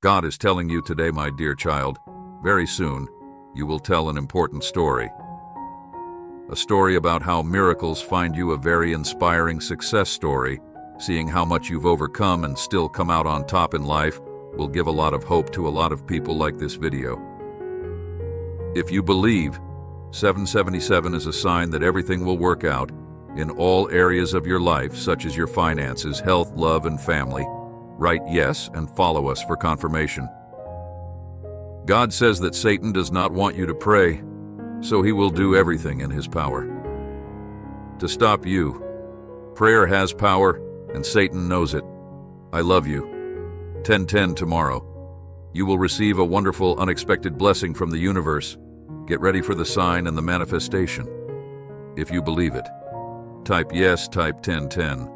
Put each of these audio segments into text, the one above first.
God is telling you today, my dear child, very soon, you will tell an important story. A story about how miracles find you, a very inspiring success story. Seeing how much you've overcome and still come out on top in life will give a lot of hope to a lot of people like this video. If you believe, 777 is a sign that everything will work out in all areas of your life, such as your finances, health, love, and family. Write yes and follow us for confirmation. God says that Satan does not want you to pray, so he will do everything in his power to stop you. Prayer has power, and Satan knows it. I love you. 10:10 tomorrow. You will receive a wonderful, unexpected blessing from the universe. Get ready for the sign and the manifestation. If you believe it, type yes, type 10:10.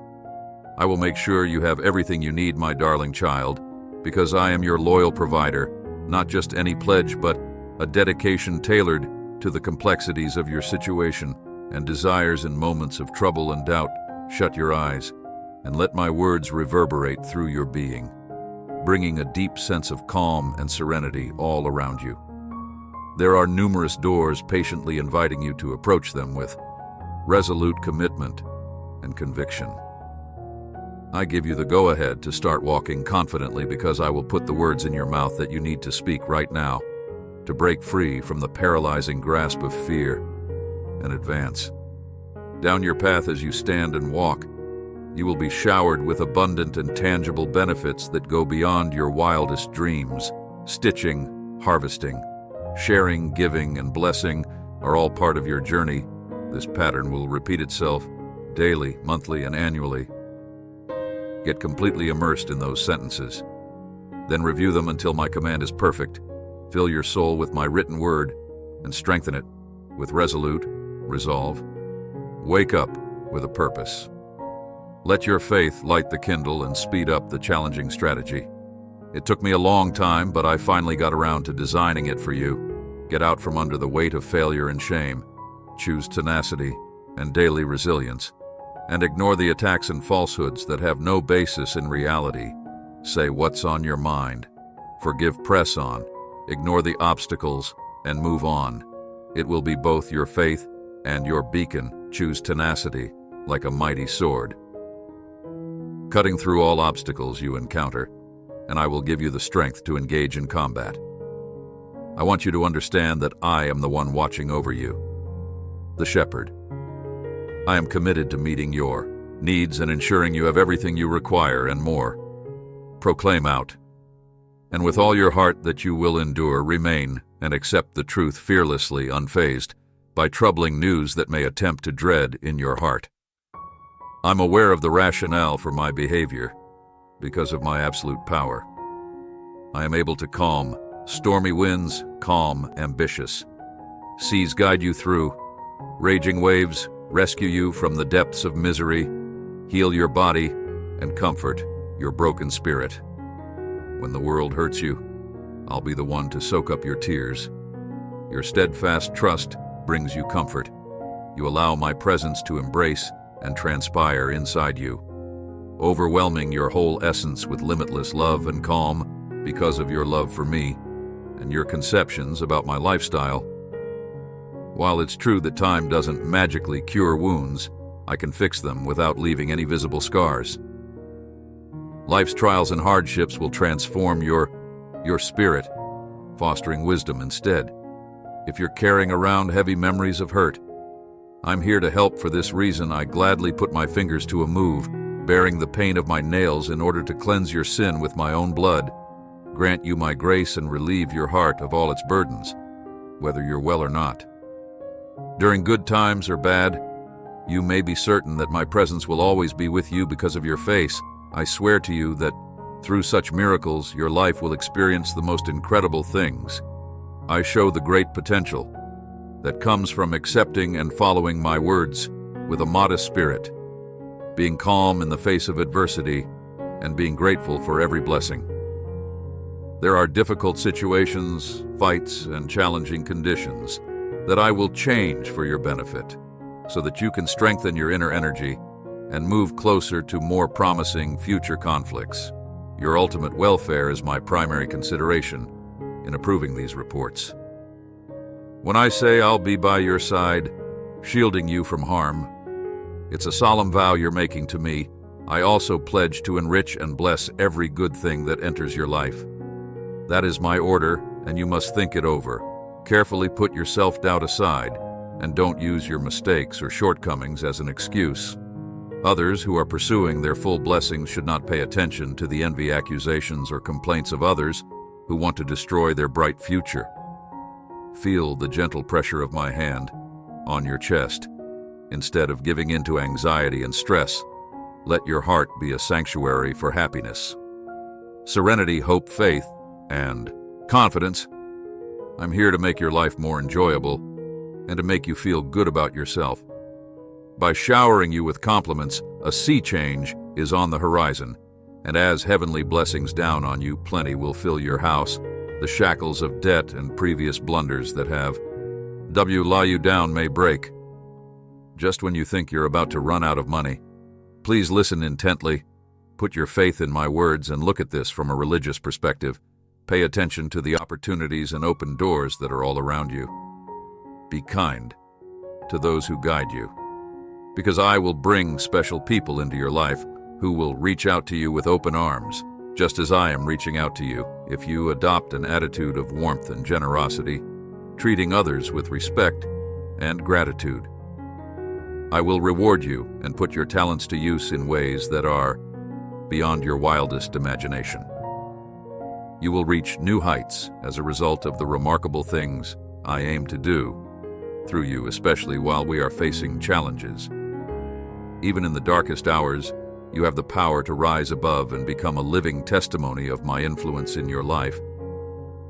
I will make sure you have everything you need, my darling child, because I am your loyal provider, not just any pledge, but a dedication tailored to the complexities of your situation and desires in moments of trouble and doubt. Shut your eyes and let my words reverberate through your being, bringing a deep sense of calm and serenity all around you. There are numerous doors patiently inviting you to approach them with resolute commitment and conviction. I give you the go-ahead to start walking confidently because I will put the words in your mouth that you need to speak right now to break free from the paralyzing grasp of fear and advance. Down your path as you stand and walk, you will be showered with abundant and tangible benefits that go beyond your wildest dreams. Stitching, harvesting, sharing, giving, and blessing are all part of your journey. This pattern will repeat itself daily, monthly, and annually. Get completely immersed in those sentences. Then review them until my command is perfect. Fill your soul with my written word and strengthen it with resolute resolve. Wake up with a purpose. Let your faith light the kindle and speed up the challenging strategy. It took me a long time, but I finally got around to designing it for you. Get out from under the weight of failure and shame. Choose tenacity and daily resilience. And ignore the attacks and falsehoods that have no basis in reality. Say what's on your mind. Forgive, press on. Ignore the obstacles and move on. It will be both your faith and your beacon. Choose tenacity like a mighty sword, cutting through all obstacles you encounter, and I will give you the strength to engage in combat. I want you to understand that I am the one watching over you, the shepherd. I am committed to meeting your needs and ensuring you have everything you require and more. Proclaim out, and with all your heart that you will endure, remain, and accept the truth fearlessly, unfazed by troubling news that may attempt to dread in your heart. I'm aware of the rationale for my behavior because of my absolute power. I am able to calm stormy winds, calm, ambitious. Seas guide you through, raging waves rescue you from the depths of misery, heal your body, and comfort your broken spirit. When the world hurts you, I'll be the one to soak up your tears. Your steadfast trust brings you comfort. You allow my presence to embrace and transpire inside you, overwhelming your whole essence with limitless love and calm because of your love for me and your conceptions about my lifestyle. While it's true that time doesn't magically cure wounds, I can fix them without leaving any visible scars. Life's trials and hardships will transform your spirit, fostering wisdom instead. If you're carrying around heavy memories of hurt, I'm here to help. For this reason, I gladly put my fingers to a move, bearing the pain of my nails in order to cleanse your sin with my own blood, grant you my grace, and relieve your heart of all its burdens, whether you're well or not. During good times or bad, you may be certain that my presence will always be with you because of your face. I swear to you that through such miracles, your life will experience the most incredible things. I show the great potential that comes from accepting and following my words with a modest spirit, being calm in the face of adversity, and being grateful for every blessing. There are difficult situations, fights, and challenging conditions that I will change for your benefit so that you can strengthen your inner energy and move closer to more promising future conflicts. Your ultimate welfare is my primary consideration in approving these reports. When I say I'll be by your side, shielding you from harm, it's a solemn vow you're making to me. I also pledge to enrich and bless every good thing that enters your life. That is my order, and you must think it over. Carefully put your self-doubt aside, and don't use your mistakes or shortcomings as an excuse. Others who are pursuing their full blessings should not pay attention to the envy accusations or complaints of others who want to destroy their bright future. Feel the gentle pressure of my hand on your chest. Instead of giving in to anxiety and stress, let your heart be a sanctuary for happiness. Serenity, hope, faith, and confidence. I'm here to make your life more enjoyable and to make you feel good about yourself. By showering you with compliments, a sea change is on the horizon, and as heavenly blessings down on you, plenty will fill your house. The shackles of debt and previous blunders that have lie you down may break. Just when you think you're about to run out of money, please listen intently. Put your faith in my words and look at this from a religious perspective. Pay attention to the opportunities and open doors that are all around you. Be kind to those who guide you, because I will bring special people into your life who will reach out to you with open arms, just as I am reaching out to you. If you adopt an attitude of warmth and generosity, treating others with respect and gratitude, I will reward you and put your talents to use in ways that are beyond your wildest imagination. You will reach new heights as a result of the remarkable things I aim to do through you, especially while we are facing challenges. Even in the darkest hours, you have the power to rise above and become a living testimony of my influence in your life.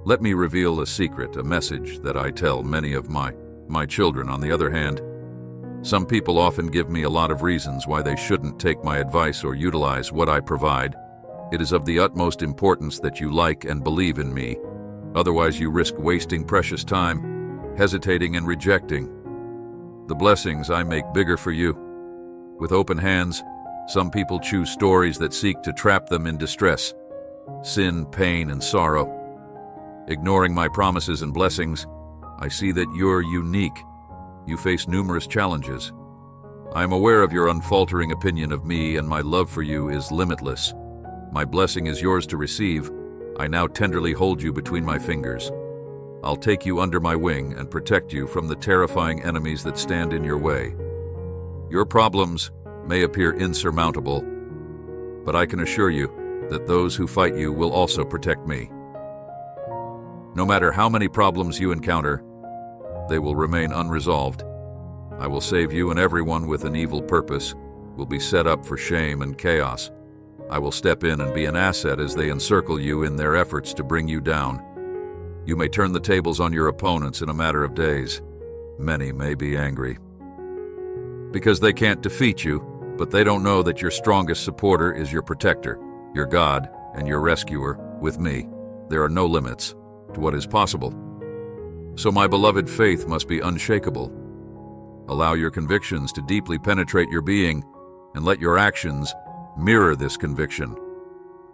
Let me reveal a secret, a message that I tell many of my children. On the other hand, some people often give me a lot of reasons why they shouldn't take my advice or utilize what I provide. It is of the utmost importance that you like and believe in me. Otherwise, you risk wasting precious time, hesitating and rejecting the blessings I make bigger for you. With open hands, some people choose stories that seek to trap them in distress, sin, pain, and sorrow. Ignoring my promises and blessings, I see that you're unique. You face numerous challenges. I am aware of your unfaltering opinion of me, and my love for you is limitless. My blessing is yours to receive. I now tenderly hold you between my fingers. I'll take you under my wing and protect you from the terrifying enemies that stand in your way. Your problems may appear insurmountable, but I can assure you that those who fight you will also protect me. No matter how many problems you encounter, they will remain unresolved. I will save you, and everyone with an evil purpose will be set up for shame and chaos. I will step in and be an asset as they encircle you in their efforts to bring you down. You may turn the tables on your opponents in a matter of days. Many may be angry because they can't defeat you, but they don't know that your strongest supporter is your protector, your God, and your rescuer. With me, there are no limits to what is possible. So my beloved, faith must be unshakable. Allow your convictions to deeply penetrate your being, and let your actions mirror this conviction.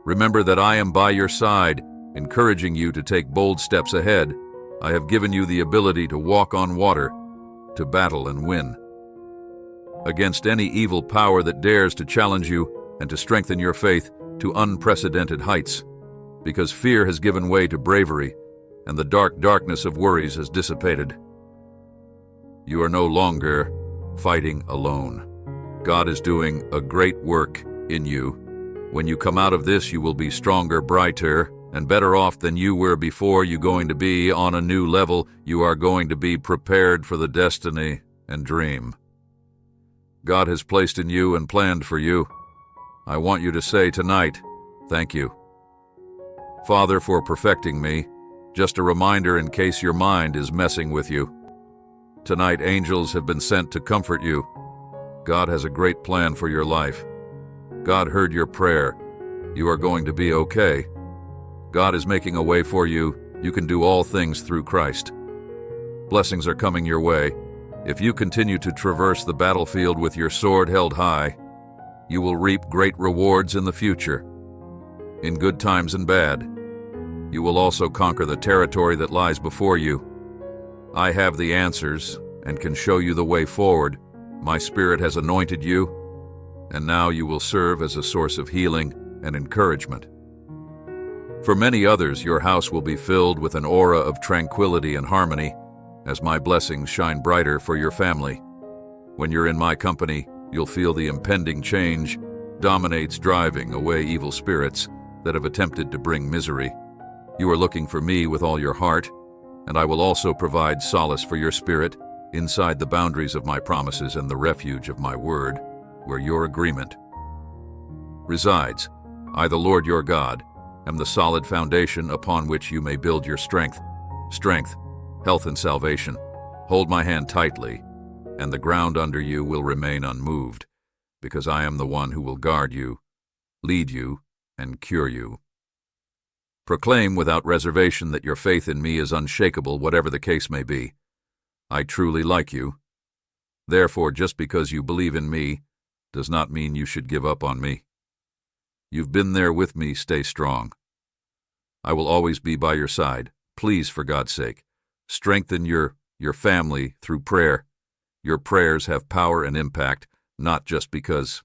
Remember that I am by your side, encouraging you to take bold steps ahead. I have given you the ability to walk on water, to battle and win against any evil power that dares to challenge you, and to strengthen your faith to unprecedented heights, because fear has given way to bravery, and the darkness of worries has dissipated. You are no longer fighting alone. God is doing a great work in you. When you come out of this, you will be stronger, brighter, and better off than you were before. You're going to be on a new level. You are going to be prepared for the destiny and dream God has placed in you and planned for you. I want you to say tonight, thank you, Father, for perfecting me. Just a reminder in case your mind is messing with you. Tonight, angels have been sent to comfort you. God has a great plan for your life. God heard your prayer. You are going to be okay. God is making a way for you. You can do all things through Christ. Blessings are coming your way. If you continue to traverse the battlefield with your sword held high, you will reap great rewards in the future. in good times and bad. You will also conquer the territory that lies before you. I have the answers and can show you the way forward. My Spirit has anointed you, and now you will serve as a source of healing and encouragement. For many others, your house will be filled with an aura of tranquility and harmony as my blessings shine brighter for your family. When you're in my company, you'll feel the impending change dominates, driving away evil spirits that have attempted to bring misery. You are looking for me with all your heart, and I will also provide solace for your spirit inside the boundaries of my promises and the refuge of my word, where your agreement resides. I, the Lord your God, am the solid foundation upon which you may build your strength, health, and salvation. Hold my hand tightly, and the ground under you will remain unmoved, because I am the one who will guard you, lead you, and cure you. Proclaim without reservation that your faith in me is unshakable, whatever the case may be. I truly like you. Therefore, just because you believe in me does not mean you should give up on me. You've been there with me. Stay strong. I will always be by your side. Please, for God's sake, strengthen your family through prayer. Your prayers have power and impact, not just because